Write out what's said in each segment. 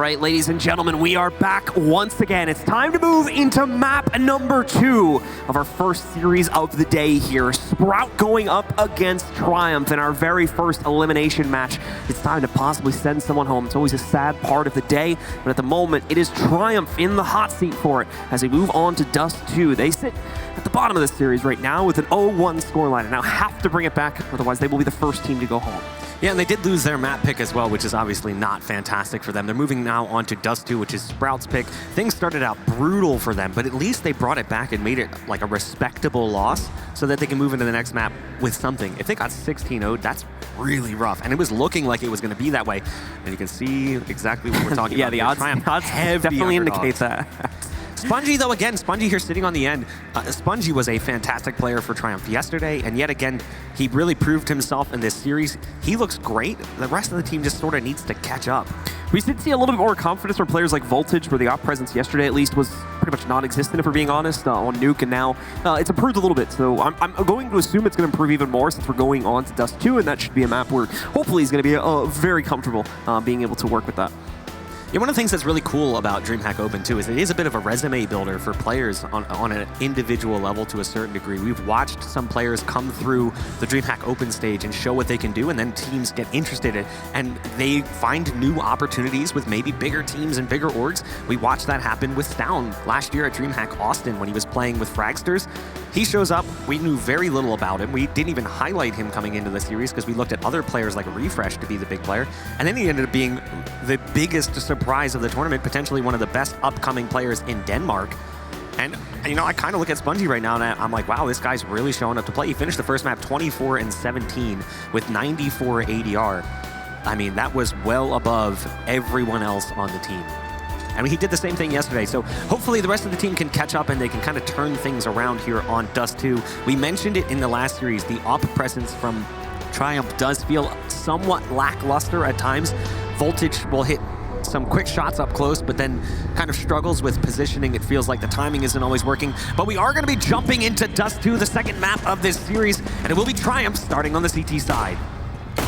right, ladies and gentlemen, we are back once again. It's time to move into map number 2 of our first series of the day here. Sprout going up against Triumph in our very first elimination match. It's time to possibly send someone home. It's always a sad part of the day, but at the moment, it is Triumph in the hot seat for it as they move on to Dust 2. They sit at the bottom of the series right now with an 0-1 scoreline and now have to bring it back, otherwise they will be the first team to go home. Yeah, and they did lose their map pick as well, which is obviously not fantastic for them. They're moving now on to Dust 2, which is Sprout's pick. Things started out brutal for them, but at least they brought it back and made it like a respectable loss so that they can move into the next map with something. If they got 16-0'd, that's really rough. And it was looking like it was going to be that way. And you can see exactly what we're talking yeah, about. Yeah, the odds definitely indicate that. Spongy, though, again, Spongy here sitting on the end. Spongy was a fantastic player for Triumph yesterday, and yet again, he really proved himself in this series. He looks great. The rest of the team just sort of needs to catch up. We did see a little bit more confidence from players like Voltage, where the op presence yesterday at least was pretty much non-existent, if we're being honest, on Nuke, and now it's improved a little bit. So I'm going to assume it's going to improve even more since we're going on to Dust 2, and that should be a map where hopefully he's going to be very comfortable being able to work with that. Yeah, one of the things that's really cool about DreamHack Open, too, is it is a bit of a resume builder for players on an individual level to a certain degree. We've watched some players come through the DreamHack Open stage and show what they can do, and then teams get interested in it, and they find new opportunities with maybe bigger teams and bigger orgs. We watched that happen with Stown last year at DreamHack Austin when he was playing with Fragsters. He shows up. We knew very little about him. We didn't even highlight him coming into the series because we looked at other players like Refresh to be the big player, and then he ended up being the biggest surprise of the tournament, potentially one of the best upcoming players in Denmark. And, you know, I kind of look at Spongy right now and I'm like, wow, this guy's really showing up to play. He finished the first map 24-17 with 94 ADR. I mean, that was well above everyone else on the team. I mean, he did the same thing yesterday, so hopefully the rest of the team can catch up and they can kind of turn things around here on Dust 2. We mentioned it in the last series, the op presence from Triumph does feel somewhat lackluster at times. Voltage will hit some quick shots up close, but then kind of struggles with positioning. It feels like the timing isn't always working. But we are going to be jumping into Dust 2, the second map of this series, and it will be Triumph starting on the CT side.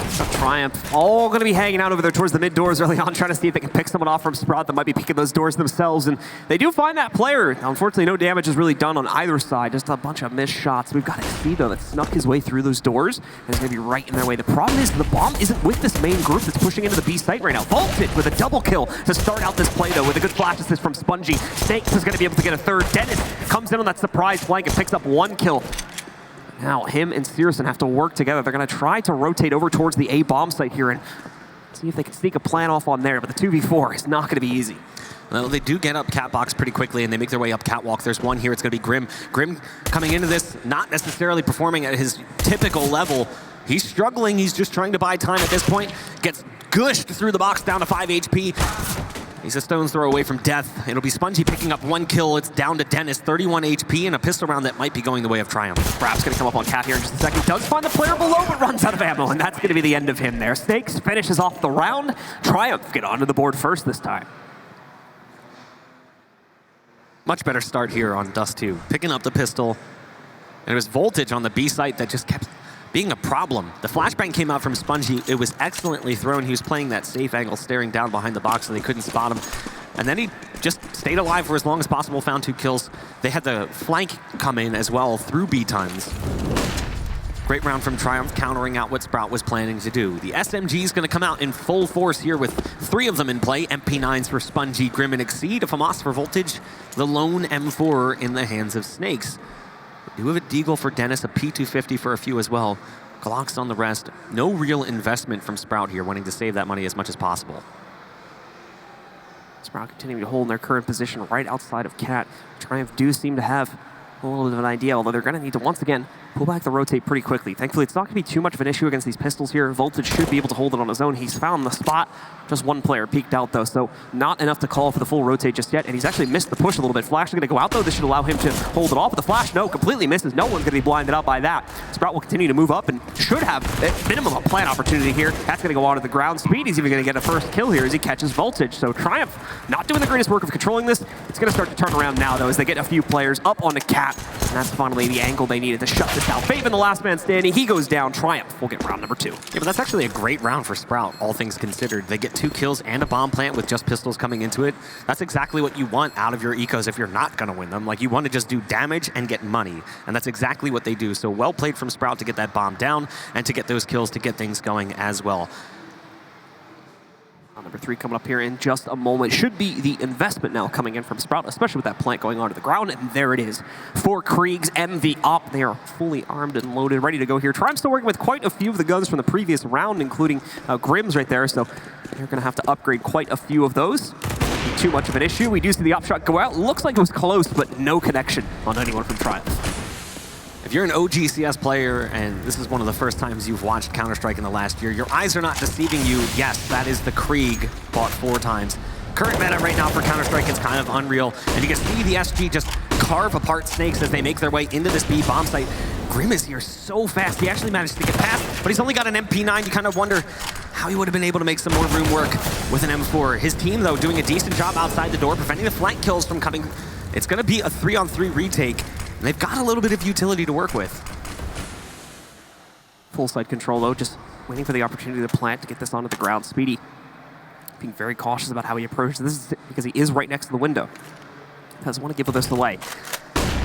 So Triumph all going to be hanging out over there towards the mid doors early on, trying to see if they can pick someone off from Sprout that might be picking those doors themselves. And they do find that player. Now, unfortunately, no damage is really done on either side. Just a bunch of missed shots. We've got Aceto that snuck his way through those doors and is going to be right in their way. The problem is the bomb isn't with this main group that's pushing into the B site right now. Voltage with a double kill to start out this play, though, with a good flash assist from Spongy. Snakes is going to be able to get a third. Dennis comes in on that surprise flank and picks up 1 kill. Now, him and Searson have to work together. They're going to try to rotate over towards the A bomb site here and see if they can sneak a plan off on there, but the 2v4 is not going to be easy. Well, they do get up Catbox pretty quickly, and they make their way up Catwalk. There's one here. It's going to be Grim. Grim coming into this, not necessarily performing at his typical level. He's struggling. He's just trying to buy time at this point. Gets gushed through the box down to 5 HP. He's a stone's throw away from death. It'll be Spongy picking up 1 kill. It's down to Dennis, 31 HP, and a pistol round that might be going the way of Triumph. Brap's going to come up on Cat here in just a second. Does find the player below, but runs out of ammo, and that's going to be the end of him there. Snakes finishes off the round. Triumph get onto the board first this time. Much better start here on Dust 2. Picking up the pistol. And it was Voltage on the B site that just kept being a problem. The flashbang came out from Spongy. It was excellently thrown. He was playing that safe angle, staring down behind the box, and they couldn't spot him. And then he just stayed alive for as long as possible, found 2 kills. They had the flank come in as well through B times. Great round from Triumph, countering out what Sprout was planning to do. The SMG is going to come out in full force here with 3 of them in play. MP9s for Spongy, Grim, and Exceed. A FAMAS for Voltage. The lone M4 in the hands of Snakes. We do have a Deagle for Dennis, a P250 for a few as well. Glocks on the rest. No real investment from Sprout here, wanting to save that money as much as possible. Sprout continuing to hold in their current position right outside of Cat. Triumph do seem to have a little bit of an idea, although they're going to need to once again pull back the rotate pretty quickly. Thankfully, it's not going to be too much of an issue against these pistols here. Voltage should be able to hold it on his own. He's found the spot. Just 1 player peeked out, though, so not enough to call for the full rotate just yet, and he's actually missed the push a little bit. Flash is going to go out, though. This should allow him to hold it off, but the Flash, no, completely misses. No one's going to be blinded out by that. Sprout will continue to move up and should have, at minimum, a plant opportunity here. That's going to go onto the ground. Speed, he's even going to get a first kill here as he catches Voltage. So Triumph not doing the greatest work of controlling this. It's going to start to turn around now, though, as they get a few players up on the cap. And that's finally the angle they needed to shut this down. Faven, the last man standing, he goes down. Triumph will get round number 2. Yeah, but that's actually a great round for Sprout, all things considered. They get 2 kills and a bomb plant with just pistols coming into it. That's exactly what you want out of your ecos if you're not going to win them. Like, you want to just do damage and get money. And that's exactly what they do. So well played from Sprout to get that bomb down and to get those kills to get things going as well. Number 3 coming up here in just a moment. Should be the investment now coming in from Sprout, especially with that plant going onto the ground. And there it is. 4 Kriegs and the Op. They are fully armed and loaded, ready to go here. Triumph still working with quite a few of the guns from the previous round, including Grims right there. So they're going to have to upgrade quite a few of those. Too much of an issue. We do see the Op shot go out. Looks like it was close, but no connection on anyone from Triumph. If you're an OG CS player, and this is one of the first times you've watched Counter-Strike in the last year, your eyes are not deceiving you. Yes, that is the Krieg bought 4 times. Current meta right now for Counter-Strike is kind of unreal, and you can see the SG just carve apart Snakes as they make their way into this B bomb site. Grim is here so fast. He actually managed to get past, but he's only got an MP9. You kind of wonder how he would have been able to make some more room work with an M4. His team, though, doing a decent job outside the door, preventing the flank kills from coming. It's going to be a 3-on-3 retake. And they've got a little bit of utility to work with. Full side control, though, just waiting for the opportunity to plant to get this onto the ground. Speedy being very cautious about how he approaches this because he is right next to the window. Doesn't want to give this away.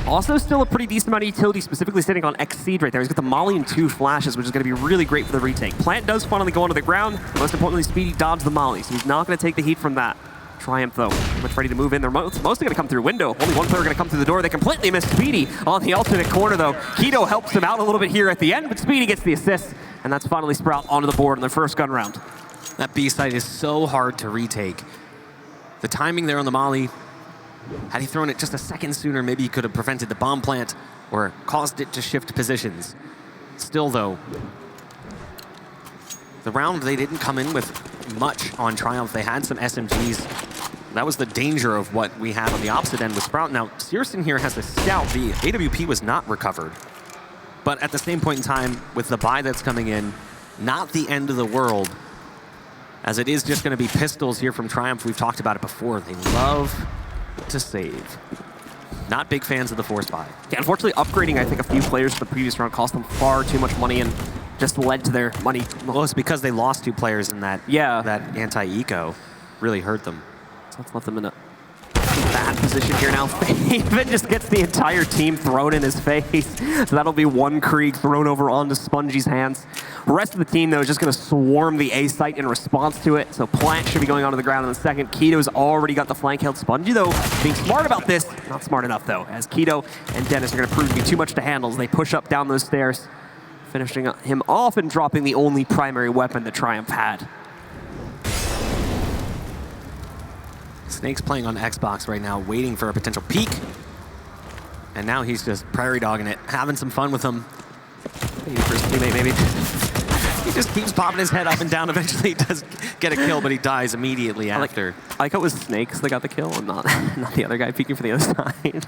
Also, still a pretty decent amount of utility, specifically sitting on Exceed right there. He's got the Molly and 2 flashes, which is going to be really great for the retake. Plant does finally go onto the ground. Most importantly, Speedy dodged the Molly, so he's not going to take the heat from that. Triumph, though, pretty much ready to move in. They're mostly going to come through window. Only one player going to come through the door. They completely missed Speedy on the alternate corner, though. Keto helps him out a little bit here at the end, but Speedy gets the assist, and that's finally Sprout onto the board in their first gun round. That B site is so hard to retake. The timing there on the Molly, had he thrown it just a second sooner, maybe he could have prevented the bomb plant or caused it to shift positions. Still, though, the round, they didn't come in with much on Triumph. They had some SMGs. That was the danger of what we had on the opposite end with Sprout. Now, Searson here has a scout. The AWP was not recovered. But at the same point in time, with the buy that's coming in, not the end of the world, as it is just going to be pistols here from Triumph. We've talked about it before. They love to save. Not big fans of the force buy. Yeah, unfortunately, upgrading, I think, a few players from the previous round cost them far too much money and just led to their money. Well, it's because they lost 2 players in that, that anti-eco. Really hurt them. So let's let them in a bad position here now. Faven just gets the entire team thrown in his face. So that'll be 1 Krieg thrown over onto Spongy's hands. The rest of the team, though, is just going to swarm the A site in response to it. So Plant should be going onto the ground in a second. Keto's already got the flank held. Spongy, though, being smart about this. Not smart enough, though, as Keto and Dennis are going to prove to be too much to handle as they push up down those stairs, finishing him off and dropping the only primary weapon that Triumph had. Snake's playing on Xbox right now, waiting for a potential peek. And now he's just prairie dogging it, having some fun with him. Maybe for his teammate, maybe. He just keeps popping his head up and down. Eventually he does get a kill, but he dies immediately after. I like how it was Snakes that got the kill and not the other guy peeking for the other side.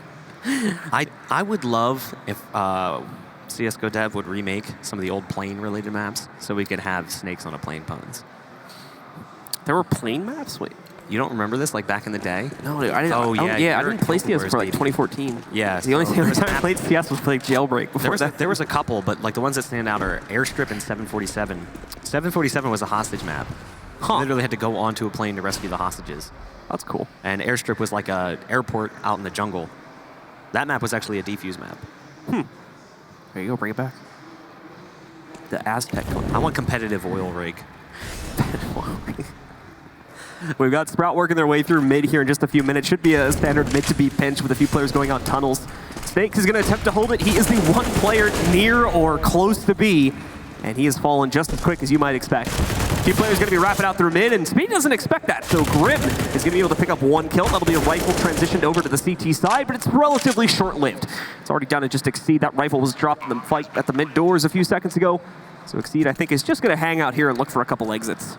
I would love if CSGO Dev would remake some of the old plane-related maps so we could have Snakes on a plane puns. There were plane maps? Wait. You don't remember this, like back in the day? No, I didn't. Oh, yeah. I didn't play CS for like 2014. Yeah. The only time I played CS was like Jailbreak. There was a couple, but like the ones that stand out are Airstrip and 747. 747 was a hostage map. You literally had to go onto a plane to rescue the hostages. That's cool. And Airstrip was like a airport out in the jungle. That map was actually a defuse map. There you go, bring it back. The Aztec one. I want competitive oil rig. We've got Sprout working their way through mid here in just a few minutes. Should be a standard mid to B pinch with a few players going out tunnels. Snakes is going to attempt to hold it. He is the 1 player near or close to B, and he has fallen just as quick as you might expect. A few players going to be wrapping out through mid, and Speed doesn't expect that. So Grim is going to be able to pick up 1 kill. That'll be a rifle transitioned over to the CT side, but it's relatively short-lived. It's already down to just Exceed. That rifle was dropped in the fight at the mid doors a few seconds ago. So Exceed, I think, is just going to hang out here and look for a couple exits.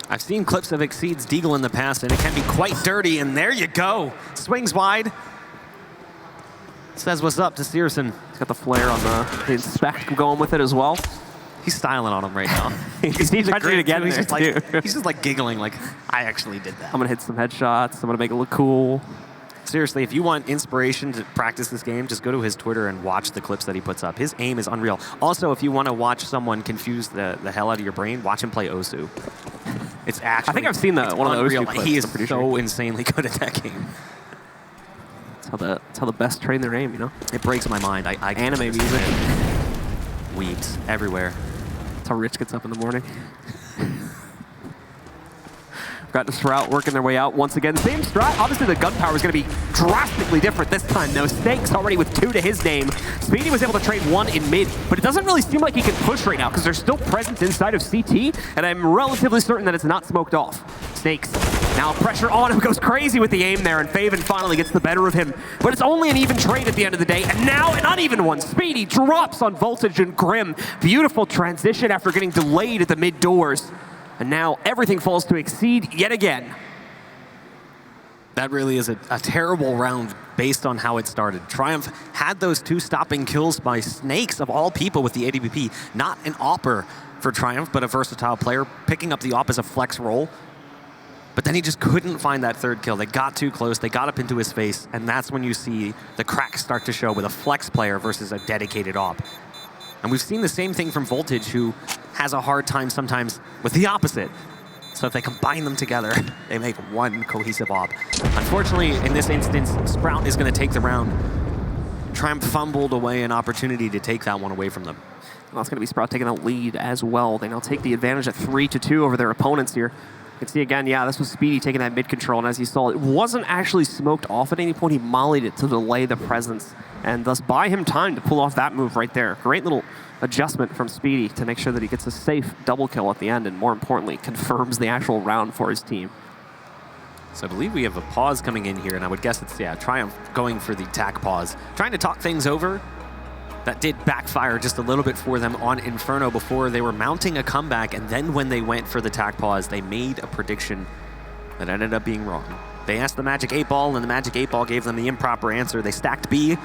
I've seen clips of Exceed's Deagle in the past, and it can be quite dirty, and there you go. Swings wide. Says what's up to Searson. He's got the flare on the inspect going with it as well. He's styling on him right now. He's tried to do it again. He's just like giggling, like, I actually did that. I'm going to hit some headshots. I'm going to make it look cool. Seriously, if you want inspiration to practice this game, just go to his Twitter and watch the clips that he puts up. His aim is unreal. Also, if you want to watch someone confuse the hell out of your brain, watch him play Osu. It's actually... I think I've seen one of the Osu clips. He is so insanely good at that game. That's how the best train their aim, you know? It breaks my mind. I Anime music. Weeps everywhere. That's how Rich gets up in the morning. Got the Sprout working their way out once again. Same strat. Obviously, the gunpowder is going to be drastically different this time, though. Snake's already with 2 to his name. Speedy was able to trade 1 in mid, but it doesn't really seem like he can push right now because there's still presence inside of CT, and I'm relatively certain that it's not smoked off. Snakes now pressure on him, goes crazy with the aim there, and Faven finally gets the better of him. But it's only an even trade at the end of the day, and now an uneven one. Speedy drops on Voltage and Grim. Beautiful transition after getting delayed at the mid doors. And now everything falls to Exceed yet again. That really is a terrible round based on how it started. Triumph had those 2 stopping kills by Snakes, of all people, with the AWP. Not an AWPer for Triumph, but a versatile player, picking up the AWP as a flex role. But then he just couldn't find that 3rd kill. They got too close, they got up into his face, and that's when you see the cracks start to show with a flex player versus a dedicated AWP. And we've seen the same thing from Voltage, who has a hard time sometimes with the opposite. So if they combine them together, they make one cohesive AWP. Unfortunately, in this instance, Sprout is going to take the round. Triumph fumbled away an opportunity to take that one away from them. Well, it's going to be Sprout taking a lead as well. They now take the advantage at 3-2 over their opponents here. You can see again, yeah, this was Speedy taking that mid control, and as you saw, it wasn't actually smoked off at any point. He mollied it to delay the presence, and thus buy him time to pull off that move right there. Great little adjustment from Speedy to make sure that he gets a safe double kill at the end, and more importantly, confirms the actual round for his team. So I believe we have a pause coming in here, and I would guess it's, yeah, Triumph going for the tack pause. Trying to talk things over. That did backfire just a little bit for them on Inferno before. They were mounting a comeback, and then when they went for the tack pause, they made a prediction that ended up being wrong. They asked the Magic 8 Ball, and the Magic 8 Ball gave them the improper answer. They stacked B.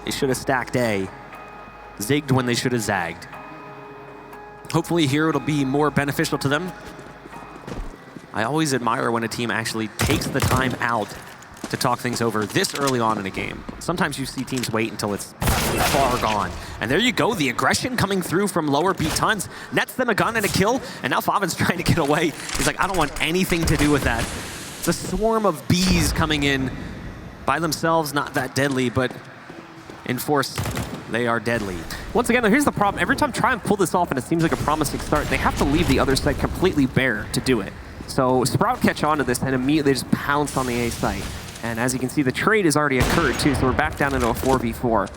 They should have stacked A. Zigged when they should have zagged. Hopefully here it'll be more beneficial to them. I always admire when a team actually takes the time out to talk things over this early on in a game. Sometimes you see teams wait until it's far gone. And there you go, the aggression coming through from lower B tons. Nets them a gun and a kill, and now Favin's trying to get away. He's like, I don't want anything to do with that. It's a swarm of bees coming in by themselves, not that deadly, but in force, they are deadly. Once again, though, here's the problem. Every time Triumph pull this off and it seems like a promising start, they have to leave the other side completely bare to do it. So Sprout catch on to this and immediately just pounce on the A site. And as you can see, the trade has already occurred too, so we're back down into a 4v4.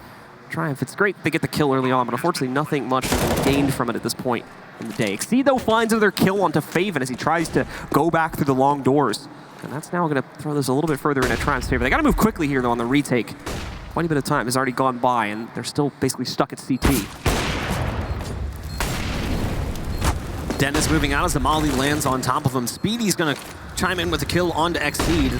Triumph, it's great they get the kill early on, but unfortunately nothing much has been gained from it at this point in the day. Exceed, though, finds another kill onto Faven as he tries to go back through the long doors. And that's now going to throw this a little bit further into Triumph's favor. They got to move quickly here, though, on the retake. Quite a bit of time has already gone by, and they're still basically stuck at CT. Dennis moving out as the Molly lands on top of him. Speedy's going to chime in with a kill onto Exceed.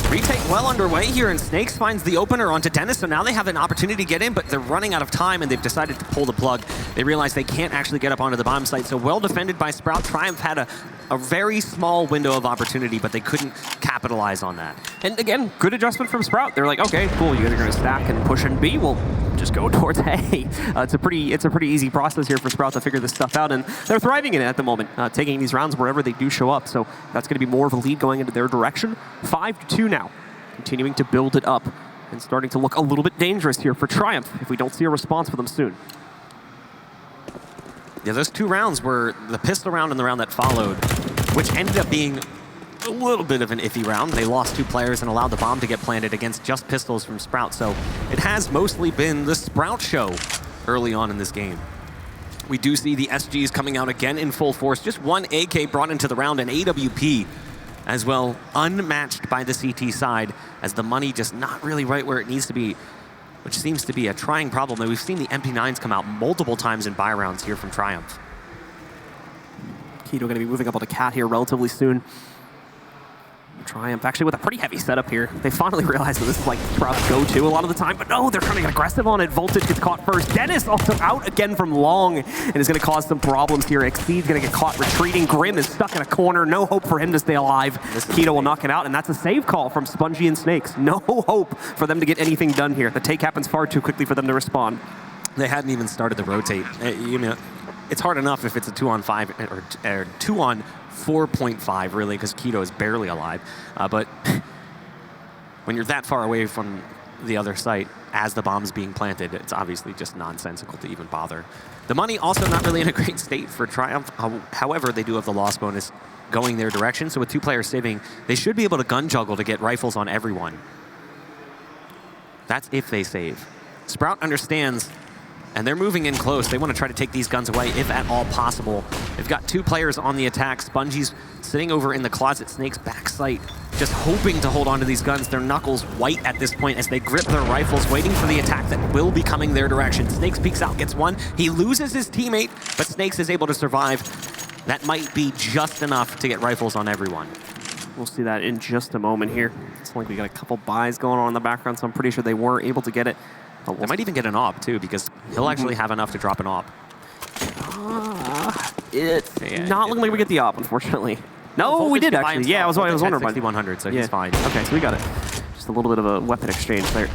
Retake well underway here, and Snakes finds the opener onto Dennis, so now they have an opportunity to get in, but they're running out of time, and they've decided to pull the plug. They realize they can't actually get up onto the bomb site, so well defended by Sprout. Triumph had a very small window of opportunity, but they couldn't capitalize on that. And again, good adjustment from Sprout. They're like, okay, cool, you guys are going to stack and push in B. We'll just go towards A. It's a pretty easy process here for Sprout to figure this stuff out, and they're thriving in it at the moment, taking these rounds wherever they do show up. So that's going to be more of a lead going into their direction. 5-2 now, continuing to build it up and starting to look a little bit dangerous here for Triumph if we don't see a response for them soon. Yeah, those 2 rounds were the pistol round and the round that followed, which ended up being a little bit of an iffy round. They lost 2 players and allowed the bomb to get planted against just pistols from Sprout. So it has mostly been the Sprout show early on in this game. We do see the SGs coming out again in full force. Just 1 AK brought into the round, and AWP as well, unmatched by the CT side, as the money just not really right where it needs to be, which seems to be a trying problem. We've seen the MP9s come out multiple times in buy rounds here from Triumph. Keto going to be moving up on the Cat here relatively soon. Triumph actually with a pretty heavy setup here. They finally realized that this is like Sprout's go-to a lot of the time, but no, they're trying to get aggressive on it. Voltage gets caught first. Dennis also out again from long and is going to cause some problems here. Exceed's going to get caught retreating. Grim is stuck in a corner. No hope for him to stay alive. Keto will knock it out, and that's a save call from Spongy and Snakes. No hope for them to get anything done here. The take happens far too quickly for them to respond. They hadn't even started to rotate. You know, it's hard enough if it's a 2-on-5 or 2-on-4.5, really, because Keto is barely alive. But when you're that far away from the other site as the bomb's being planted, it's obviously just nonsensical to even bother. The money also not really in a great state for Triumph. However, they do have the loss bonus going their direction. So with 2 players saving, they should be able to gun juggle to get rifles on everyone. That's if they save. Sprout understands, and they're moving in close. They want to try to take these guns away if at all possible. They've got 2 players on the attack. Spongy's sitting over in the closet, Snake's back sight, just hoping to hold on to these guns. Their knuckles white at this point as they grip their rifles, waiting for the attack that will be coming their direction. Snakes peeks out, gets one. He loses his teammate, but Snakes is able to survive. That might be just enough to get rifles on everyone. We'll see that in just a moment here. It's like we got a couple buys going on in the background, so I'm pretty sure they were able to get it. They might even get an AWP too, because he'll actually have enough to drop an AWP. It's not looking like we get the AWP, unfortunately. No, we did actually. Yeah, I was wondering about 6100, so he's fine. Okay, so we got it. Just a little bit of a weapon exchange there.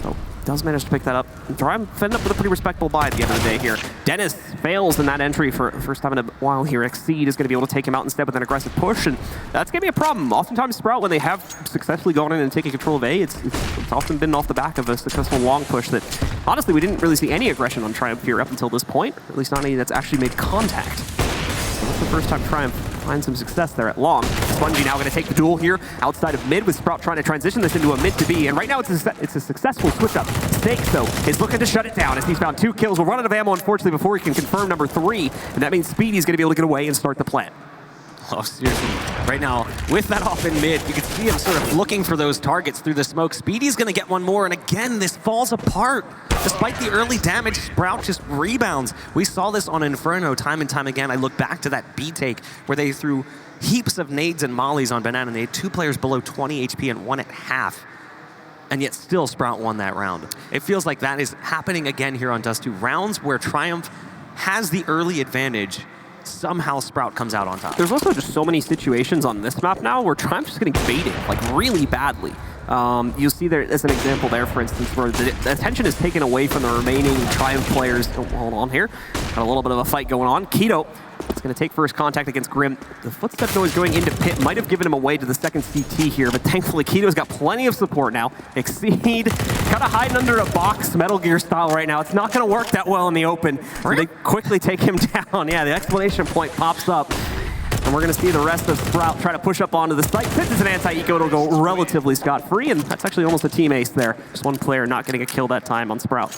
So does manage to pick that up. Triumph ended up with a pretty respectable buy at the end of the day here. Dennis fails in that entry for first time in a while here. Exceed is going to be able to take him out instead with an aggressive push, and that's going to be a problem. Oftentimes Sprout, when they have successfully gone in and taken control of A, it's often been off the back of a successful long push that, honestly, we didn't really see any aggression on Triumph here up until this point, or at least not any that's actually made contact. So that's the first time Triumph finds some success there at long. Spongy now going to take the duel here outside of mid, with Sprout trying to transition this into a mid to B, and right now it's a successful switch up. Snakes, though, is looking to shut it down as he's found 2 kills. We'll run out of ammo, unfortunately, before he can confirm number 3, and that means Speedy's going to be able to get away and start the plant. Oh, seriously. Right now, with that off in mid, you can see him sort of looking for those targets through the smoke. Speedy's going to get one more, and again, this falls apart. Despite the early damage, Sprout just rebounds. We saw this on Inferno time and time again. I look back to that B take where they threw heaps of nades and mollies on Banana, and they had 2 players below 20 HP and 1 at half. And yet still Sprout won that round. It feels like that is happening again here on Dust 2. Rounds where Triumph has the early advantage, somehow Sprout comes out on top. There's also just so many situations on this map now where Triumph's just getting baited, like really badly. You'll see there as an example there, for instance, where the attention is taken away from the remaining Triumph players. Oh, hold on here. Got a little bit of a fight going on. Keto is going to take first contact against Grim. The footstep noise going into pit might have given him away to the second CT here, but thankfully Keto's got plenty of support now. Exceed, kind of hiding under a box, Metal Gear style right now. It's not going to work that well in the open. So they quickly take him down. Yeah, the exclamation point pops up. And we're going to see the rest of Sprout try to push up onto the site. Since it's an anti-eco, it'll go relatively scot-free, and that's actually almost a team ace there. Just one player not getting a kill that time on Sprout.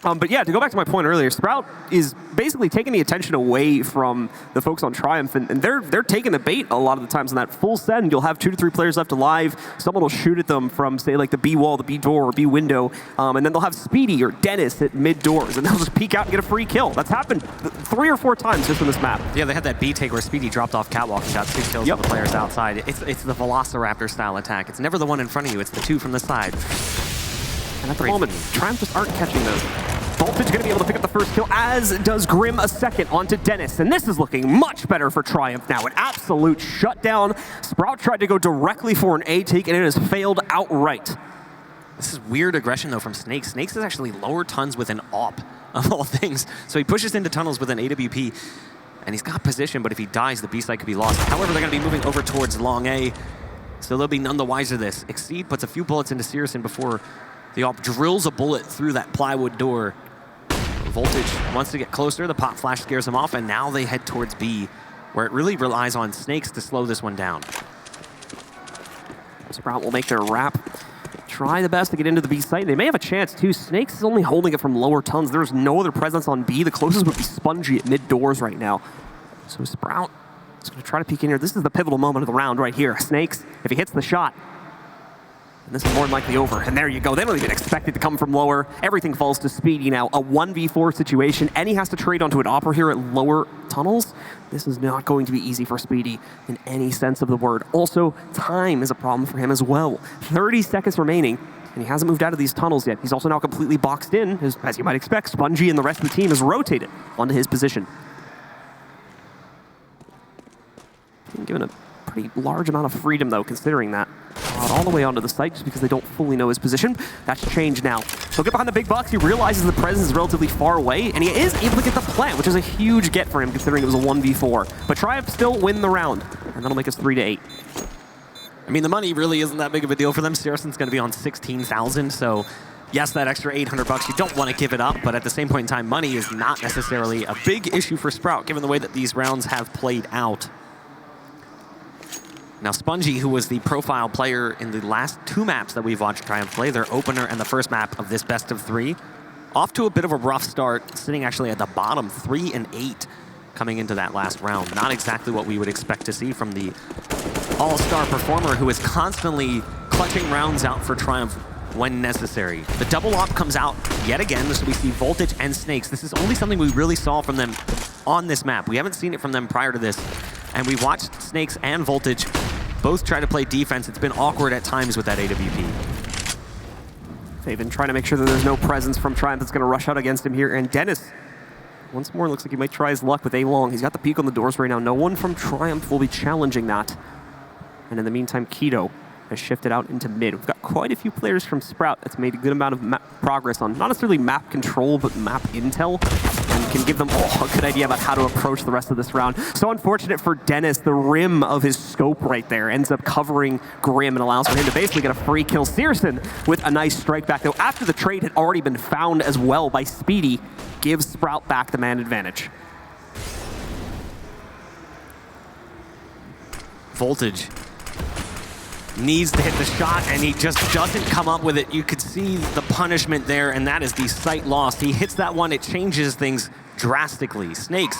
But yeah, to go back to my point earlier, Sprout is basically taking the attention away from the folks on Triumph, and they're taking the bait a lot of the times on that full send. You'll have 2 to 3 players left alive. Someone will shoot at them from, say, like the B wall, the B door, or B window, and then they'll have Speedy or Dennis at mid doors, and they'll just peek out and get a free kill. That's happened 3 or 4 times just on this map. Yeah, they had that B take where Speedy dropped off catwalk and shot 6 kills on the players outside. It's the Velociraptor style attack. It's never the one in front of you, it's the 2 from the side. And at the moment, Triumph just aren't catching those. Voltage going to be able to pick up the first kill, as does Grim a second onto Dennis. And this is looking much better for Triumph now. An absolute shutdown. Sprout tried to go directly for an A take, and it has failed outright. This is weird aggression, though, from Snakes. Snakes is actually lower tons with an AWP, of all things. So he pushes into tunnels with an AWP, and he's got position, but if he dies, the B site could be lost. However, they're going to be moving over towards long A, so they'll be none the wiser this. Exceed puts a few bullets into Searson before the AWP drills a bullet through that plywood door. Voltage wants to get closer. The pop flash scares him off, and now they head towards B, where it really relies on Snakes to slow this one down. Sprout will make their wrap. Try the best to get into the B site. They may have a chance, too. Snakes is only holding it from lower tons. There's no other presence on B. The closest would be Spongy at mid doors right now. So Sprout is going to try to peek in here. This is the pivotal moment of the round right here. Snakes, if he hits the shot, And this is more than likely over. And there you go. They don't even expect it to come from lower. Everything falls to Speedy now. A 1v4 situation. And he has to trade onto an Opera here at lower tunnels. This is not going to be easy for Speedy in any sense of the word. Also, time is a problem for him as well. 30 seconds remaining. And he hasn't moved out of these tunnels yet. He's also now completely boxed in. As you might expect, Spongy and the rest of the team has rotated onto his position. Given a pretty large amount of freedom, though, considering that. All the way onto the site just because they don't fully know his position. That's changed now. He'll get behind the big box. He realizes the presence is relatively far away, and he is able to get the plant, which is a huge get for him considering it was a 1v4. But Triumph still win the round, and that'll make us 3-8. I mean, the money really isn't that big of a deal for them. Searson's going to be on 16,000, so yes, that extra 800 bucks, you don't want to give it up, but at the same point in time, money is not necessarily a big issue for Sprout, given the way that these rounds have played out. Now, Spongy, who was the profile player in the last 2 maps that we've watched Triumph play, their opener and the first map of this best of 3, off to a bit of a rough start, sitting actually at the bottom, 3-8 coming into that last round. Not exactly what we would expect to see from the all-star performer who is constantly clutching rounds out for Triumph when necessary. The double op comes out yet again, so we see Voltage and Snakes. This is only something we really saw from them on this map. We haven't seen it from them prior to this, and we watched Snakes and Voltage both try to play defense. It's been awkward at times with that AWP. Faven trying to make sure that there's no presence from Triumph that's going to rush out against him here. And Dennis, once more, looks like he might try his luck with A-Long. He's got the peek on the doors right now. No one from Triumph will be challenging that. And in the meantime, Keto has shifted out into mid. We've got quite a few players from Sprout that's made a good amount of progress on not necessarily map control, but map intel, and can give them a good idea about how to approach the rest of this round. So unfortunate for Dennis, the rim of his scope right there ends up covering Grim and allows for him to basically get a free kill. Searson with a nice strike back, though, after the trade had already been found as well by Speedy, gives Sprout back the man advantage. Voltage needs to hit the shot, and he just doesn't come up with it. You could see the punishment there, and that is the sight lost. He hits that one, it changes things drastically. Snakes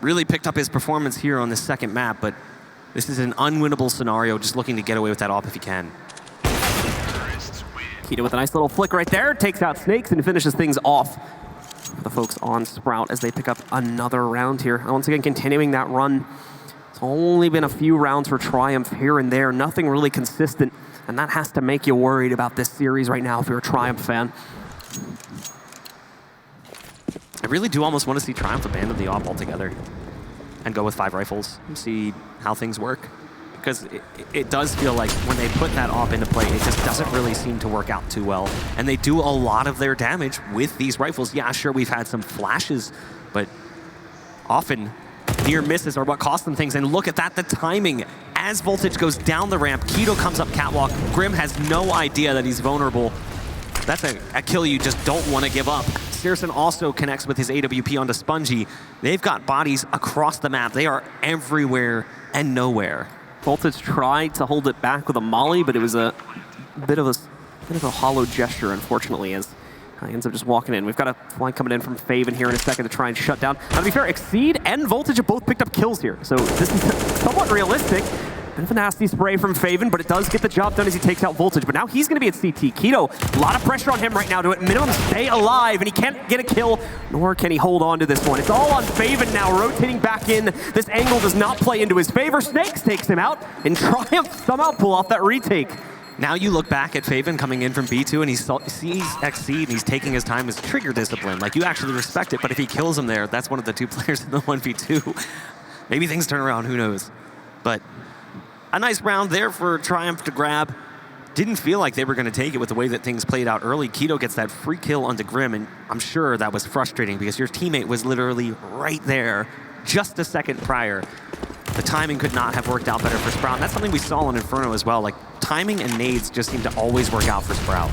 really picked up his performance here on the second map, but this is an unwinnable scenario, just looking to get away with that op if he can. Keto with a nice little flick right there, takes out Snakes and finishes things off for the folks on Sprout as they pick up another round here. Once again, continuing that run. Only been a few rounds for Triumph here and there, nothing really consistent, and that has to make you worried about this series right now if you're a Triumph fan. I really do almost want to see Triumph abandon the op altogether and go with 5 rifles and see how things work, because it does feel like when they put that op into play, it just doesn't really seem to work out too well, and they do a lot of their damage with these rifles. Yeah, sure, we've had some flashes, but often near misses are what cost them things. And look at that, the timing. As Voltage goes down the ramp, Keto comes up catwalk. Grim has no idea that he's vulnerable. That's a kill you just don't want to give up. Searson also connects with his AWP onto Spongy. They've got bodies across the map. They are everywhere and nowhere. Voltage tried to hold it back with a molly, but it was a bit of a hollow gesture, unfortunately, as he ends up just walking in. We've got a flank coming in from Faven here in a second to try and shut down. Now, to be fair, Exceed and Voltage have both picked up kills here, so this is somewhat realistic. Bit of a nasty spray from Faven, but it does get the job done as he takes out Voltage. But now he's going to be at CT. Keto, a lot of pressure on him right now to at minimum stay alive, and he can't get a kill, nor can he hold on to this one. It's all on Faven now, rotating back in. This angle does not play into his favor. Snakes takes him out, and Triumph somehow pull off that retake. Now you look back at Faven coming in from B2 and he sees Exceed and he's taking his time as trigger discipline. Like, you actually respect it, but if he kills him there, that's one of the 2 players in the 1v2. Maybe things turn around, who knows. But a nice round there for Triumph to grab. Didn't feel like they were going to take it with the way that things played out early. Keto gets that free kill onto Grim, and I'm sure that was frustrating because your teammate was literally right there just a second prior. The timing could not have worked out better for Sprout. And that's something we saw on Inferno as well. Like, timing and nades just seem to always work out for Sprout.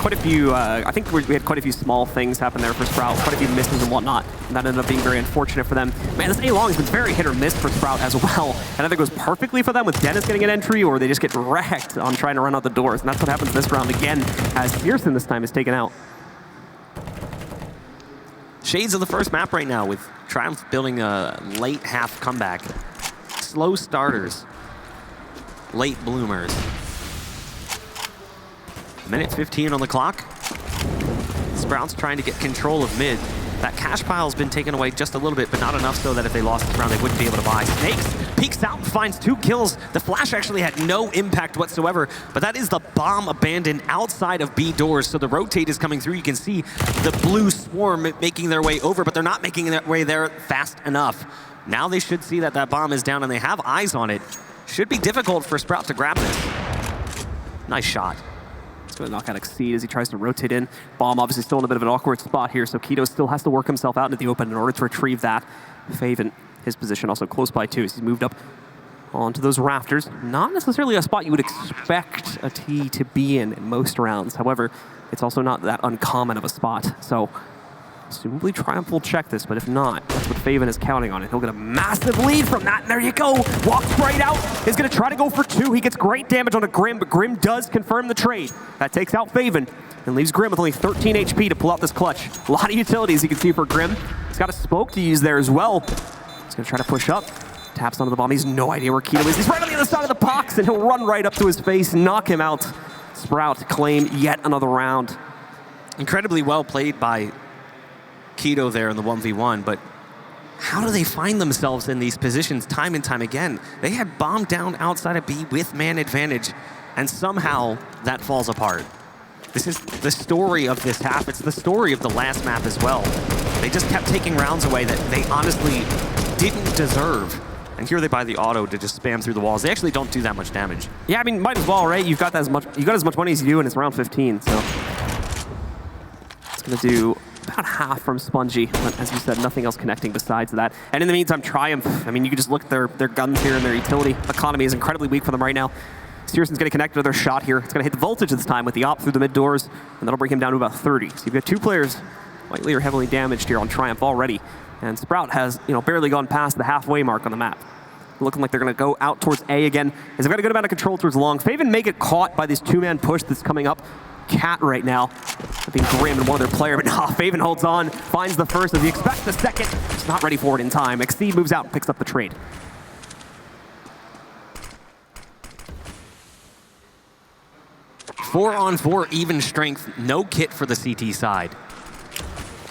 Quite a few, I think we had quite a few small things happen there for Sprout, quite a few misses and whatnot. And that ended up being very unfortunate for them. Man, this A-Long has been very hit or miss for Sprout as well. And either goes perfectly for them with Dennis getting an entry, or they just get wrecked on trying to run out the doors. And that's what happens this round again, as Searson this time is taken out. Shades of the first map right now, with Triumph building a late half comeback. Slow starters, late bloomers. Minute 15 on the clock. Sprout's trying to get control of mid. That cash pile's been taken away just a little bit, but not enough so that if they lost this round, they wouldn't be able to buy. Snakes peeks out and finds 2 kills. The flash actually had no impact whatsoever, but that is the bomb abandoned outside of B doors. So the rotate is coming through. You can see the blue swarm making their way over, but they're not making their way there fast enough. Now they should see that that bomb is down and they have eyes on it. Should be difficult for Sprout to grab this. Nice shot. Going to knock out Exceed as he tries to rotate in. Bomb obviously still in a bit of an awkward spot here, so Keto still has to work himself out into the open in order to retrieve that. Faven, his position also close by too, as he's moved up onto those rafters. Not necessarily a spot you would expect a T to be in most rounds. However, it's also not that uncommon of a spot. So, presumably Triumph will check this, but if not, that's what Faven is counting on. And he'll get a massive lead from that, and there you go. Walks right out. He's going to try to go for 2. He gets great damage on a Grim, but Grim does confirm the trade. That takes out Faven and leaves Grim with only 13 HP to pull out this clutch. A lot of utilities you can see for Grim. He's got a smoke to use there as well. He's going to try to push up. Taps onto the bomb. He's no idea where Keto is. He's right on the other side of the box, and he'll run right up to his face and knock him out. Sprout claim yet another round. Incredibly well played by Keto there in the 1v1, but how do they find themselves in these positions time and time again? They had bombed down outside of B with man advantage, and somehow that falls apart. This is the story of this half. It's the story of the last map as well. They just kept taking rounds away that they honestly didn't deserve. And here they buy the auto to just spam through the walls. They actually don't do that much damage. Yeah, I mean, might as well, right? You've got as much money as you do, and it's round 15, so it's gonna do about half from Spongy, but as you said, nothing else connecting besides that. And in the meantime, Triumph, I mean, you can just look at their guns here, and their utility economy is incredibly weak for them right now. Searson's going to connect another shot here. It's going to hit the voltage this time with the op through the mid doors, and that'll bring him down to about 30. So you've got 2 players lightly or heavily damaged here on Triumph already, and Sprout has barely gone past the halfway mark on the map. Looking like they're going to go out towards A again, as they've got a good amount of control towards long. Faven may get caught by this 2-man push that's coming up. Cat right now, I think Grim and one other player, but nah, Faven holds on, finds the first as he expects the second. Just not ready for it in time. Exceed moves out and picks up the trade. Four-on-4 even strength, no kit for the CT side.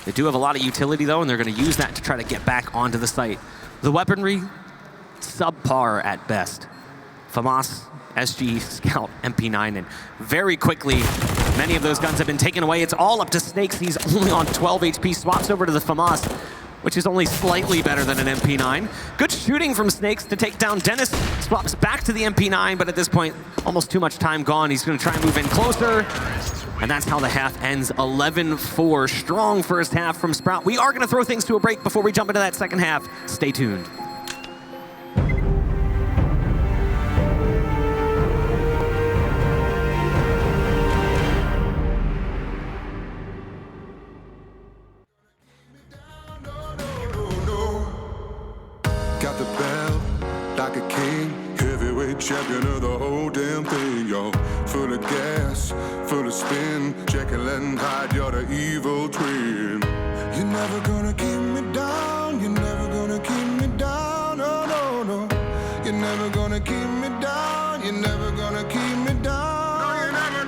They do have a lot of utility though, and they're going to use that to try to get back onto the site. The weaponry, subpar at best. FAMAS, SG, Scout, MP9, and very quickly, many of those guns have been taken away. It's all up to Snakes. He's only on 12 HP, swaps over to the FAMAS, which is only slightly better than an MP9. Good shooting from Snakes to take down Dennis. Swaps back to the MP9, but at this point, almost too much time gone. He's going to try and move in closer. And that's how the half ends, 11-4. Strong first half from Sprout. We are going to throw things to a break before we jump into that second half. Stay tuned. Got the belt like a king, heavyweight champion of the whole damn thing, yo. Full of gas, full of spin, Jekyll and Hyde, you're the evil twin. You're never gonna keep me down, you're never gonna keep me down, oh no, no. You're never gonna keep me down, you're never gonna keep me down. No, you're never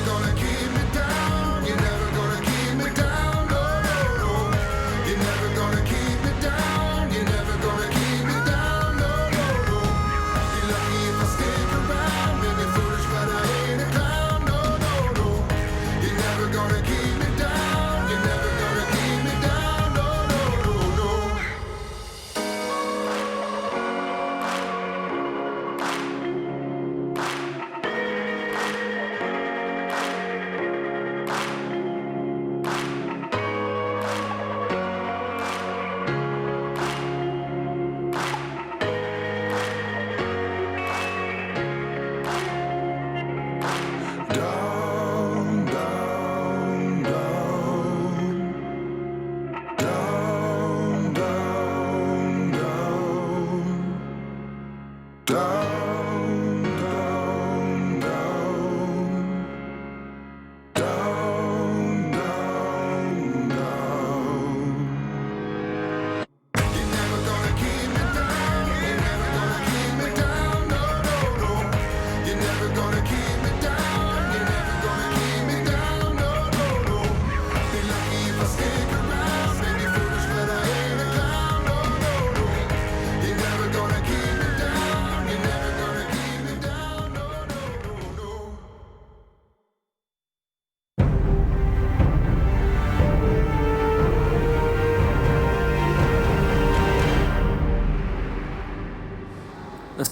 gonna keep me down, you're never gonna keep me down, no, no, no. You're never gonna keep me down, you're never gonna keep me down, no, no, no. You're lucky if I stick around, maybe foolish, but I ain't a clown, no, no, no. You're never gonna keep me down, you're never gonna keep me down, no, no, no, no.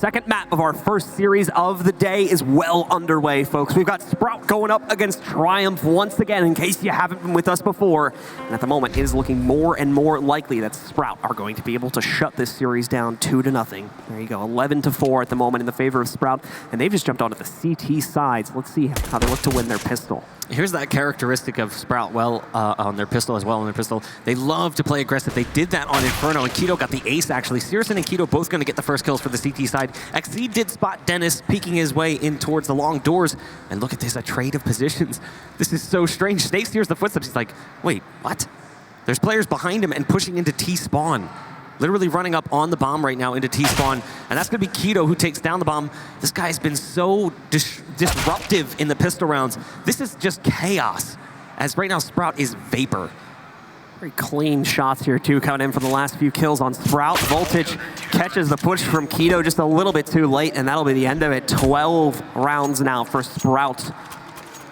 second map of our first series of the day is well underway, folks. We've got Sprout going up against Triumph once again, in case you haven't been with us before. And at the moment, it is looking more and more likely that Sprout are going to be able to shut this series down 2-0. There you go, 11-4 at the moment in the favor of Sprout. And they've just jumped onto the CT sides. Let's see how they look to win their pistol. Here's that characteristic of Sprout, on their pistol as well, on their pistol. They love to play aggressive. They did that on Inferno, and Keto got the ace, actually. Searson and Keto both going to get the first kills for the CT side. XZ did spot Dennis peeking his way in towards the long doors. And look at this, a trade of positions. This is so strange. Snake steers the footsteps. He's like, wait, what? There's players behind him and pushing into T-spawn. Literally running up on the bomb right now into T-spawn. And that's going to be Keto who takes down the bomb. This guy's been so disruptive in the pistol rounds. This is just chaos, as right now Sprout is vapor. Very clean shots here, too, coming in for the last few kills on Sprout. Voltage catches the push from Keto just a little bit too late, and that'll be the end of it. 12 rounds now for Sprout.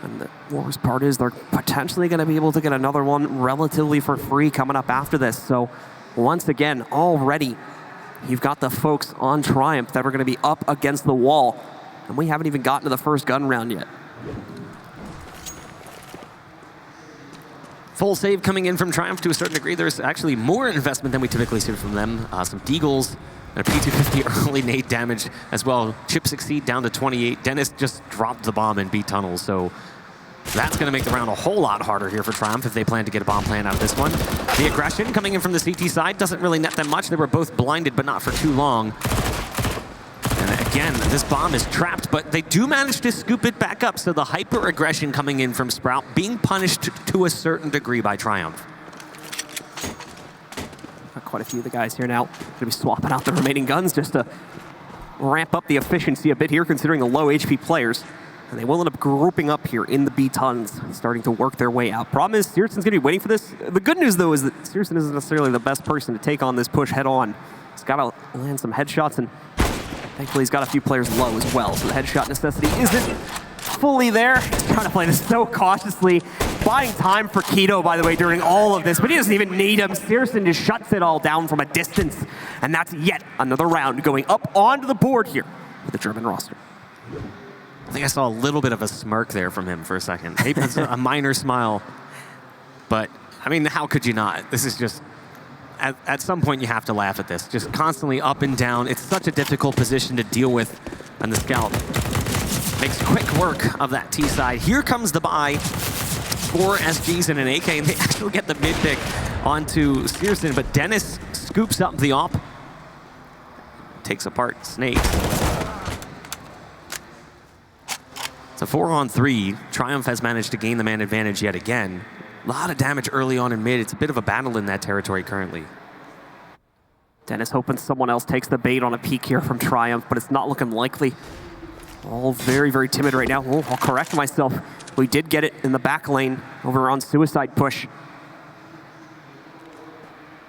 And the worst part is they're potentially going to be able to get another one relatively for free coming up after this. So once again, already, you've got the folks on Triumph that are going to be up against the wall. And we haven't even gotten to the first gun round yet. Full save coming in from Triumph to a certain degree. There's actually more investment than we typically see from them. Some Deagles and a P250 early nade damage as well. Chip succeed down to 28. Dennis just dropped the bomb and beat tunnels. So that's going to make the round a whole lot harder here for Triumph if they plan to get a bomb plan out of this one. The aggression coming in from the CT side doesn't really net them much. They were both blinded, but not for too long. And again, this bomb is trapped, but they do manage to scoop it back up. So the hyper aggression coming in from Sprout being punished to a certain degree by Triumph. Got quite a few of the guys here now. Going to be swapping out the remaining guns just to ramp up the efficiency a bit here, considering the low HP players. And they will end up grouping up here in the B tons, starting to work their way out. Problem is, Searson's going to be waiting for this. The good news, though, is that Searson isn't necessarily the best person to take on this push head on. He's got to land some headshots, and thankfully he's got a few players low as well, so the headshot necessity isn't fully there. He's trying to play this so cautiously. Buying time for Keto, by the way, during all of this, but he doesn't even need him. Searson just shuts it all down from a distance, and that's yet another round going up onto the board here for the German roster. I think I saw a little bit of a smirk there from him for a second. Maybe a minor smile. But, I mean, how could you not? This is just, at some point you have to laugh at this. Just constantly up and down. It's such a difficult position to deal with. And the scout makes quick work of that T side. Here comes the buy for SGs and an AK. And they actually get the mid pick onto Searson. But Dennis scoops up the op. Takes apart Snake. So 4-on-3, Triumph has managed to gain the man advantage yet again. A lot of damage early on in mid. It's a bit of a battle in that territory currently. Dennis hoping someone else takes the bait on a peek here from Triumph, but it's not looking likely. All very, very timid right now. Oh, I'll correct myself. We did get it in the back lane over on Suicide Push.